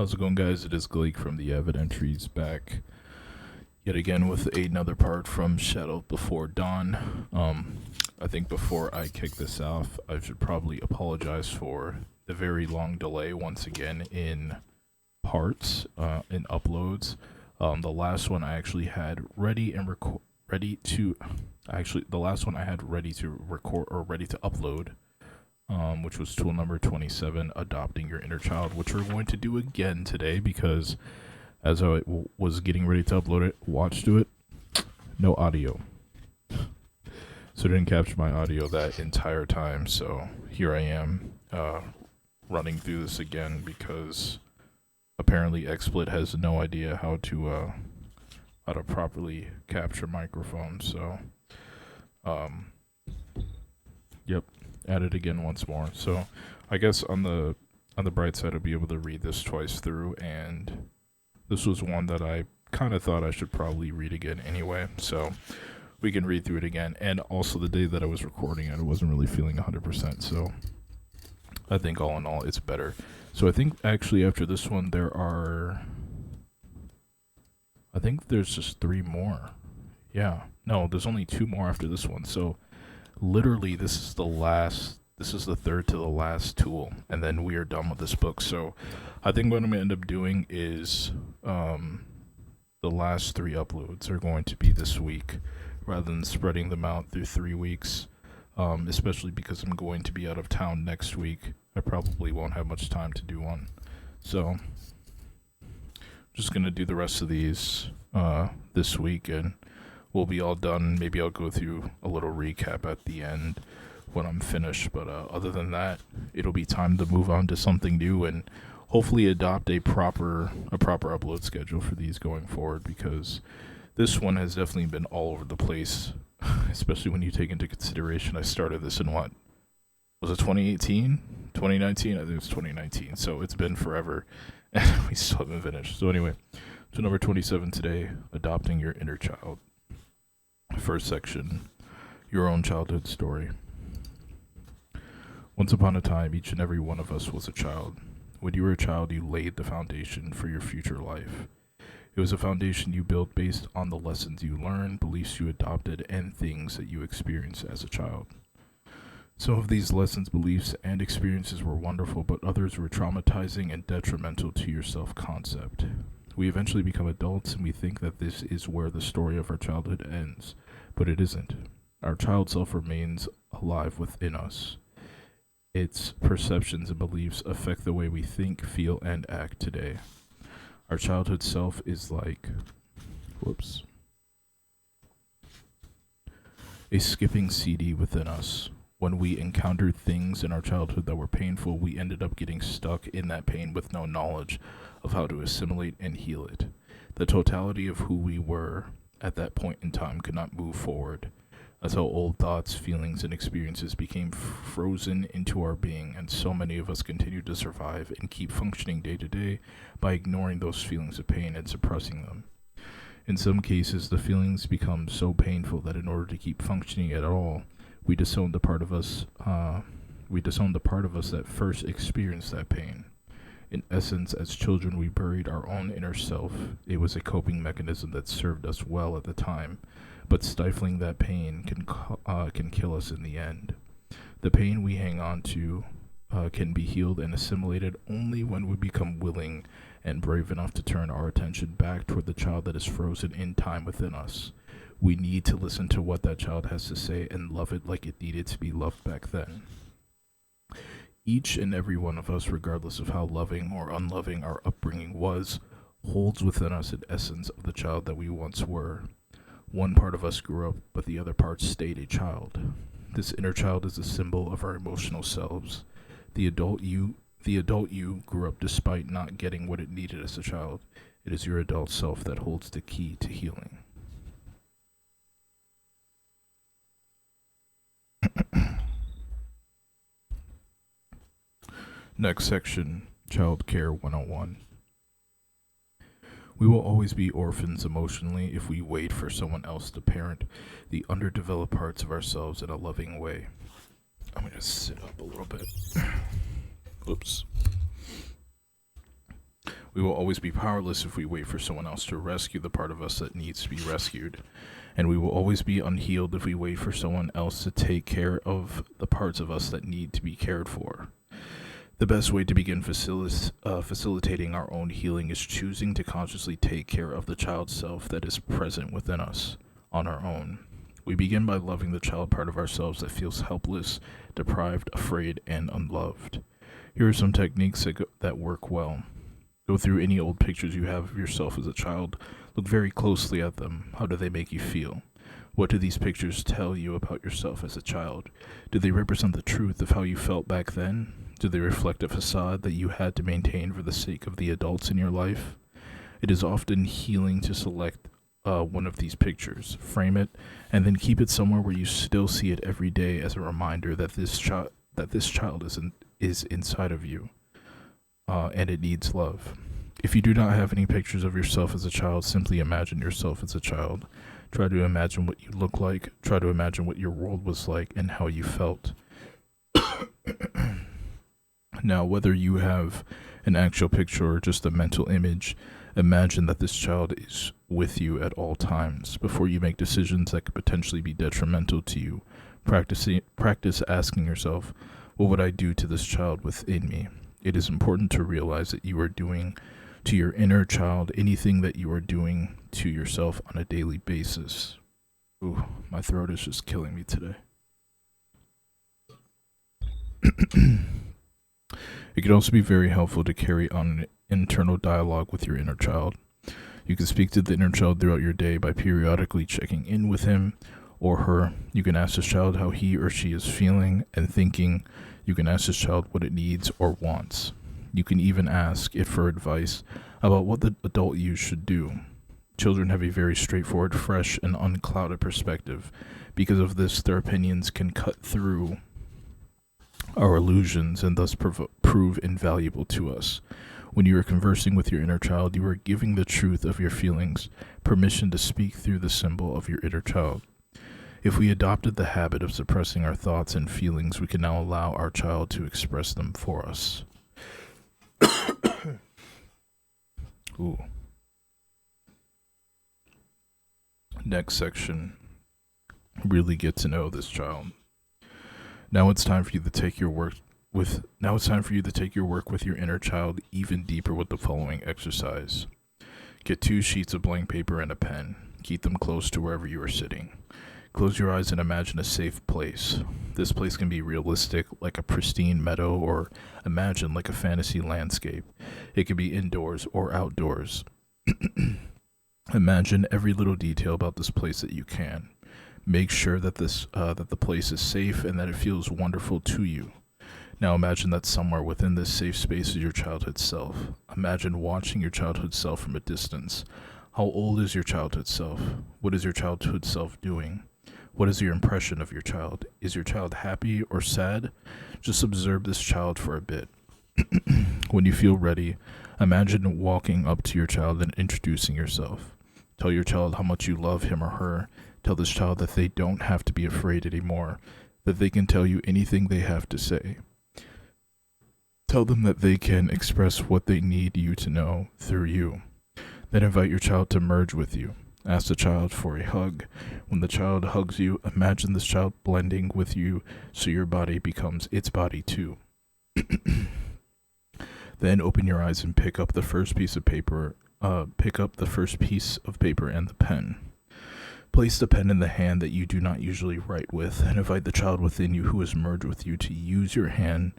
How's it going, guys? It is Gleek from the Avid Entries back yet again with another part from Shadow Before Dawn. I think before I kick this off, I should probably apologize for the very long delay once again in parts, in uploads. The last one I actually had the last one I had ready to record or ready to upload, which was tool number 27, Adopting Your Inner Child, which we're going to do again today because as I was getting ready to upload it, watch to it, no audio. So it didn't capture my audio that entire time. So here I am running through this again because apparently XSplit has no idea how to properly capture microphones. So, yep, at it again once more. So I guess on the bright side, I'll be able to read this twice through, and this was one that I kind of thought I should probably read again anyway. So we can read through it again. And also the day that I was recording it, I wasn't really feeling 100%. So I think all in all, it's better. So I think actually after this one, I think there's just 3 more. Yeah. No, there's only 2 more after this one. So literally this is the third to the last tool, and then we are done with this book. So I think what I'm going to end up doing is the last 3 uploads are going to be this week rather than spreading them out through 3 weeks, especially because I'm going to be out of town next week. I probably won't have much time to do one. So I'm just going to do the rest of these this week, and we'll be all done. Maybe I'll go through a little recap at the end when I'm finished, but other than that, it'll be time to move on to something new and hopefully adopt a proper upload schedule for these going forward, because this one has definitely been all over the place, especially when you take into consideration I started this in what was it, 2018, 2019? I think it was 2019. So it's been forever, and we still haven't finished. So anyway, to number 27 today, Adopting Your Inner Child. First section, Your Own Childhood Story. Once upon a time, each and every one of us was a child. When you were a child, you laid the foundation for your future life. It was a foundation you built based on the lessons you learned, beliefs you adopted, and things that you experienced as a child. Some of these lessons, beliefs, and experiences were wonderful, but others were traumatizing and detrimental to your self-concept. We eventually become adults and we think that this is where the story of our childhood ends, but it isn't. Our child self remains alive within us. Its perceptions and beliefs affect the way we think, feel, and act today. Our childhood self is like, a skipping CD within us. When we encountered things in our childhood that were painful, we ended up getting stuck in that pain with no knowledge of how to assimilate and heal it. The totality of who we were at that point in time could not move forward. That's how old thoughts, feelings, and experiences became frozen into our being, and so many of us continue to survive and keep functioning day to day by ignoring those feelings of pain and suppressing them. In some cases, the feelings become so painful that in order to keep functioning at all, we disown the part of us. That first experienced that pain. In essence, as children, we buried our own inner self. It was a coping mechanism that served us well at the time, but stifling that pain can kill us in the end. The pain we hang on to can be healed and assimilated only when we become willing and brave enough to turn our attention back toward the child that is frozen in time within us. We need to listen to what that child has to say and love it like it needed to be loved back then. Each and every one of us, regardless of how loving or unloving our upbringing was, holds within us an essence of the child that we once were. One part of us grew up, but the other part stayed a child. This inner child is a symbol of our emotional selves. The adult you grew up despite not getting what it needed as a child. It is your adult self that holds the key to healing. Next section, Child Care 101. We will always be orphans emotionally if we wait for someone else to parent the underdeveloped parts of ourselves in a loving way. I'm going to sit up a little bit. Oops. We will always be powerless if we wait for someone else to rescue the part of us that needs to be rescued. And we will always be unhealed if we wait for someone else to take care of the parts of us that need to be cared for. The best way to begin facilitating our own healing is choosing to consciously take care of the child self that is present within us on our own. We begin by loving the child part of ourselves that feels helpless, deprived, afraid, and unloved. Here are some techniques that work well. Go through any old pictures you have of yourself as a child. Look very closely at them. How do they make you feel? What do these pictures tell you about yourself as a child? Do they represent the truth of how you felt back then? Do they reflect a facade that you had to maintain for the sake of the adults in your life? It is often healing to select one of these pictures, frame it, and then keep it somewhere where you still see it every day as a reminder that this child is inside of you, and it needs love. If you do not have any pictures of yourself as a child, simply imagine yourself as a child. Try to imagine what you look like. Try to imagine what your world was like and how you felt. Now, whether you have an actual picture or just a mental image, imagine that this child is with you at all times. Before you make decisions that could potentially be detrimental to you, practice asking yourself, what would I do to this child within me? It is important to realize that you are doing to your inner child anything that you are doing to yourself on a daily basis. Ooh, my throat is just killing me today. It can also be very helpful to carry on an internal dialogue with your inner child. You can speak to the inner child throughout your day by periodically checking in with him or her. You can ask this child how he or she is feeling and thinking. You can ask this child what it needs or wants. You can even ask it for advice about what the adult you should do. Children have a very straightforward, fresh, and unclouded perspective. Because of this, their opinions can cut through our illusions and thus prove invaluable to us. When you are conversing with your inner child, you are giving the truth of your feelings permission to speak through the symbol of your inner child. If we adopted the habit of suppressing our thoughts and feelings, we can now allow our child to express them for us. Ooh. Next section. Really get to know this child. Now it's time for you to take your work with your inner child even deeper with the following exercise. Get 2 sheets of blank paper and a pen. Keep them close to wherever you are sitting. Close your eyes and imagine a safe place. This place can be realistic, like a pristine meadow, or imagine like a fantasy landscape. It can be indoors or outdoors. Imagine every little detail about this place that you can. Make sure that the place is safe and that it feels wonderful to you. Now imagine that somewhere within this safe space is your childhood self. Imagine watching your childhood self from a distance. How old is your childhood self? What is your childhood self doing? What is your impression of your child? Is your child happy or sad? Just observe this child for a bit. When you feel ready, imagine walking up to your child and introducing yourself. Tell your child how much you love him or her. Tell this child that they don't have to be afraid anymore, that they can tell you anything they have to say. Tell them that they can express what they need you to know through you. Then invite your child to merge with you. Ask the child for a hug. When the child hugs you, imagine this child blending with you so your body becomes its body too. Then open your eyes and pick up the first piece of paper. And the pen. Place the pen in the hand that you do not usually write with, and invite the child within you who has merged with you to use your hand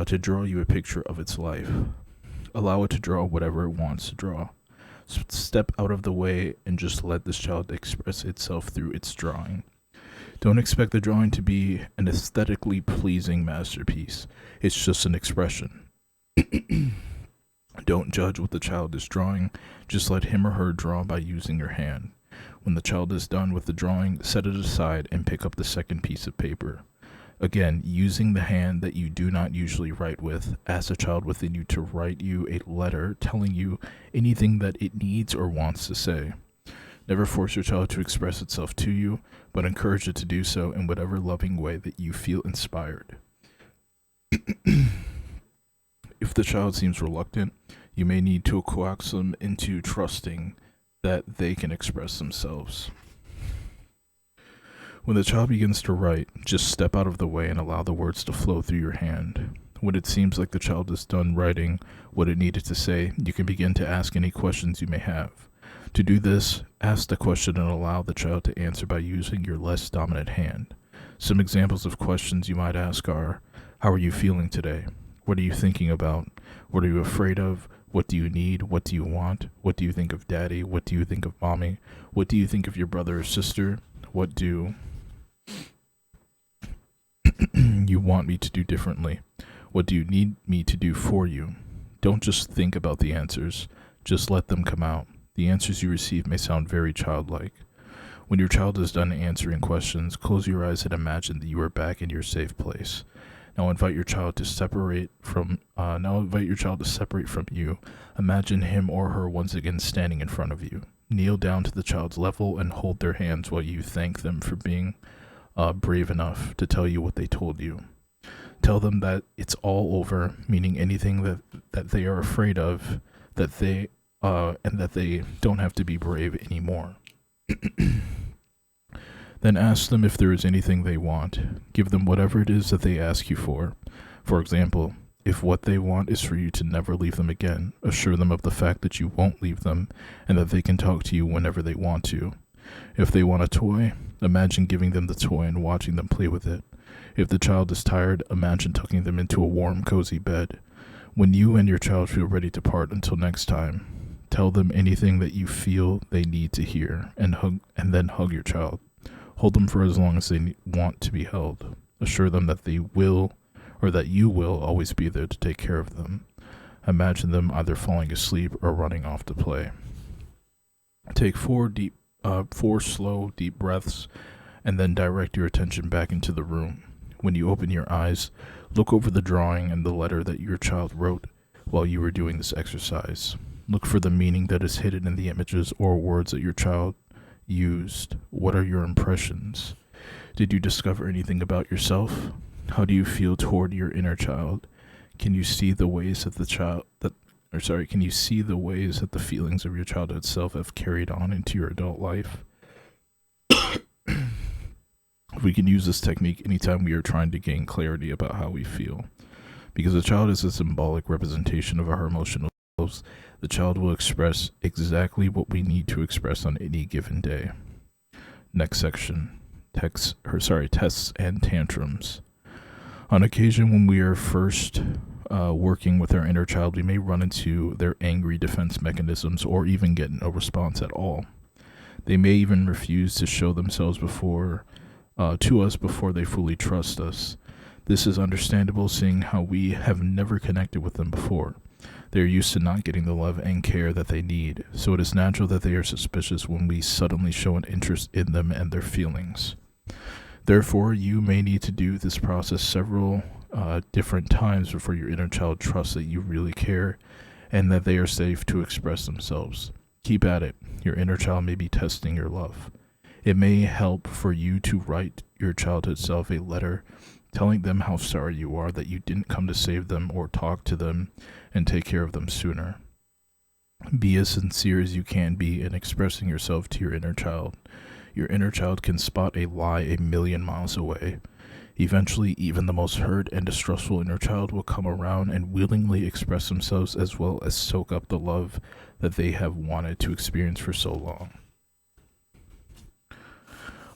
to draw you a picture of its life. Allow it to draw whatever it wants to draw. Step out of the way and just let this child express itself through its drawing. Don't expect the drawing to be an aesthetically pleasing masterpiece. It's just an expression. Don't judge what the child is drawing. Just let him or her draw by using your hand. When the child is done with the drawing, set it aside and pick up the second piece of paper. Again, using the hand that you do not usually write with, ask the child within you to write you a letter telling you anything that it needs or wants to say. Never force your child to express itself to you, but encourage it to do so in whatever loving way that you feel inspired. If the child seems reluctant, You may need to coax them into trusting that they can express themselves. When the child begins to write, just step out of the way and allow the words to flow through your hand. When it seems like the child is done writing what it needed to say, you can begin to ask any questions you may have. To do this, ask the question and allow the child to answer by using your less dominant hand. Some examples of questions you might ask are, how are you feeling today? What are you thinking about? What are you afraid of? What do you need? What do you want? What do you think of daddy? What do you think of mommy? What do you think of your brother or sister? What do you want me to do differently? What do you need me to do for you? Don't just think about the answers, just let them come out. The answers you receive may sound very childlike. When your child is done answering questions, close your eyes and imagine that you are back in your safe place. Now invite your child to separate from you. Imagine him or her once again standing in front of you. Kneel down to the child's level and hold their hands while you thank them for being brave enough to tell you what they told you. Tell them that it's all over, meaning anything that they are afraid of, and that they don't have to be brave anymore. Then ask them if there is anything they want. Give them whatever it is that they ask you for. For example, if what they want is for you to never leave them again, assure them of the fact that you won't leave them and that they can talk to you whenever they want to. If they want a toy, imagine giving them the toy and watching them play with it. If the child is tired, imagine tucking them into a warm, cozy bed. When you and your child feel ready to part until next time, tell them anything that you feel they need to hear and then hug your child. Hold them for as long as they want to be held. Assure them that you will always be there to take care of them. Imagine them either falling asleep or running off to play. Take four slow, deep breaths, and then direct your attention back into the room. When you open your eyes, look over the drawing and the letter that your child wrote while you were doing this exercise. Look for the meaning that is hidden in the images or words that your child used. What are your impressions? Did you discover anything about yourself? How do you feel toward your inner child? Can you see the ways that the feelings of your childhood self have carried on into your adult life? We can use this technique anytime we are trying to gain clarity about how we feel. Because a child is a symbolic representation of our emotional selves, the child will express exactly what we need to express on any given day. Next section, tests and tantrums. On occasion, when we are first working with our inner child, we may run into their angry defense mechanisms or even get no response at all. They may even refuse to show themselves to us before they fully trust us. This is understandable, seeing how we have never connected with them before. They are used to not getting the love and care that they need, so it is natural that they are suspicious when we suddenly show an interest in them and their feelings. Therefore, you may need to do this process several different times before your inner child trusts that you really care and that they are safe to express themselves. Keep at it. Your inner child may be testing your love. It may help for you to write your childhood self a letter telling them how sorry you are that you didn't come to save them or talk to them and take care of them sooner. Be as sincere as you can be in expressing yourself to your inner child. Your inner child can spot a lie a million miles away. Eventually, even the most hurt and distrustful inner child will come around and willingly express themselves, as well as soak up the love that they have wanted to experience for so long.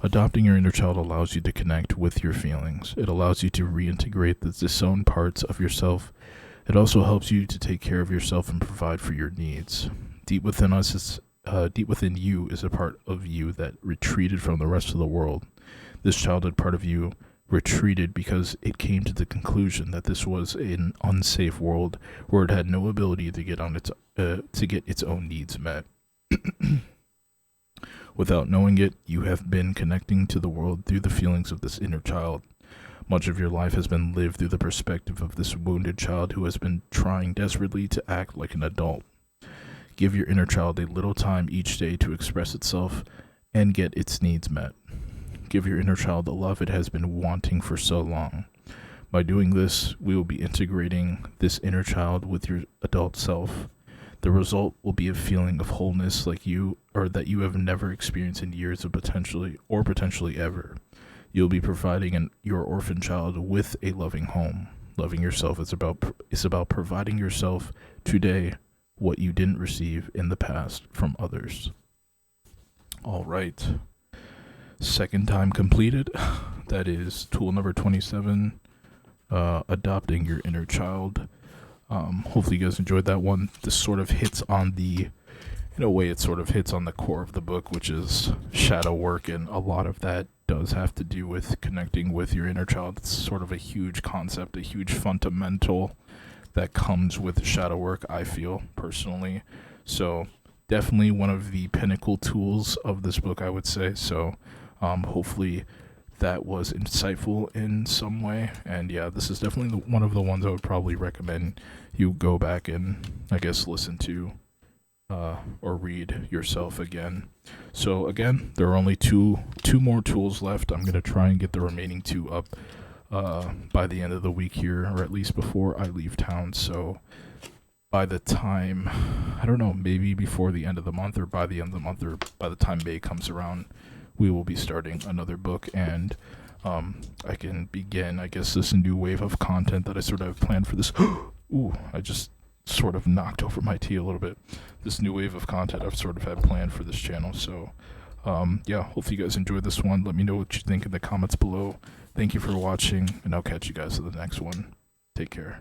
Adopting your inner child allows you to connect with your feelings. It allows you to reintegrate the disowned parts of yourself. It also helps you to take care of yourself and provide for your needs. Deep within you is a part of you that retreated from the rest of the world. This childhood part of you retreated because it came to the conclusion that this was an unsafe world where it had no ability to get its own needs met. Without knowing it, you have been connecting to the world through the feelings of this inner child. Much of your life has been lived through the perspective of this wounded child who has been trying desperately to act like an adult. Give your inner child a little time each day to express itself and get its needs met. Give your inner child the love it has been wanting for so long. By doing this, we will be integrating this inner child with your adult self. The result will be a feeling of wholeness like you or that you have never experienced in years of potentially ever. You'll be providing your orphan child with a loving home. Loving yourself is about providing yourself today what you didn't receive in the past from others. All right. Second time completed. That is tool number 27, adopting your inner child. Hopefully you guys enjoyed that one. This sort of hits on in a way, it sort of hits on the core of the book, which is shadow work, and a lot of that does have to do with connecting with your inner child. It's sort of a huge concept, a huge fundamental that comes with shadow work, I feel, personally. So definitely one of the pinnacle tools of this book, I would say. So hopefully that was insightful in some way. And yeah, this is definitely one of the ones I would probably recommend you go back and, I guess, listen to or read yourself again. So again, there are only two more tools left. I'm going to try and get the remaining two up by the end of the week here, or at least before I leave town. So by the time, I don't know, maybe before the end of the month, or by the end of the month, or by the time May comes around, we will be starting another book, and I can begin, I guess, this new wave of content that I sort of have planned for this. Ooh, I just sort of knocked over my tea a little bit. This new wave of content I've sort of had planned for this channel. So yeah, hopefully you guys enjoyed this one. Let me know what you think in the comments below. Thank you for watching, and I'll catch you guys in the next one. Take care.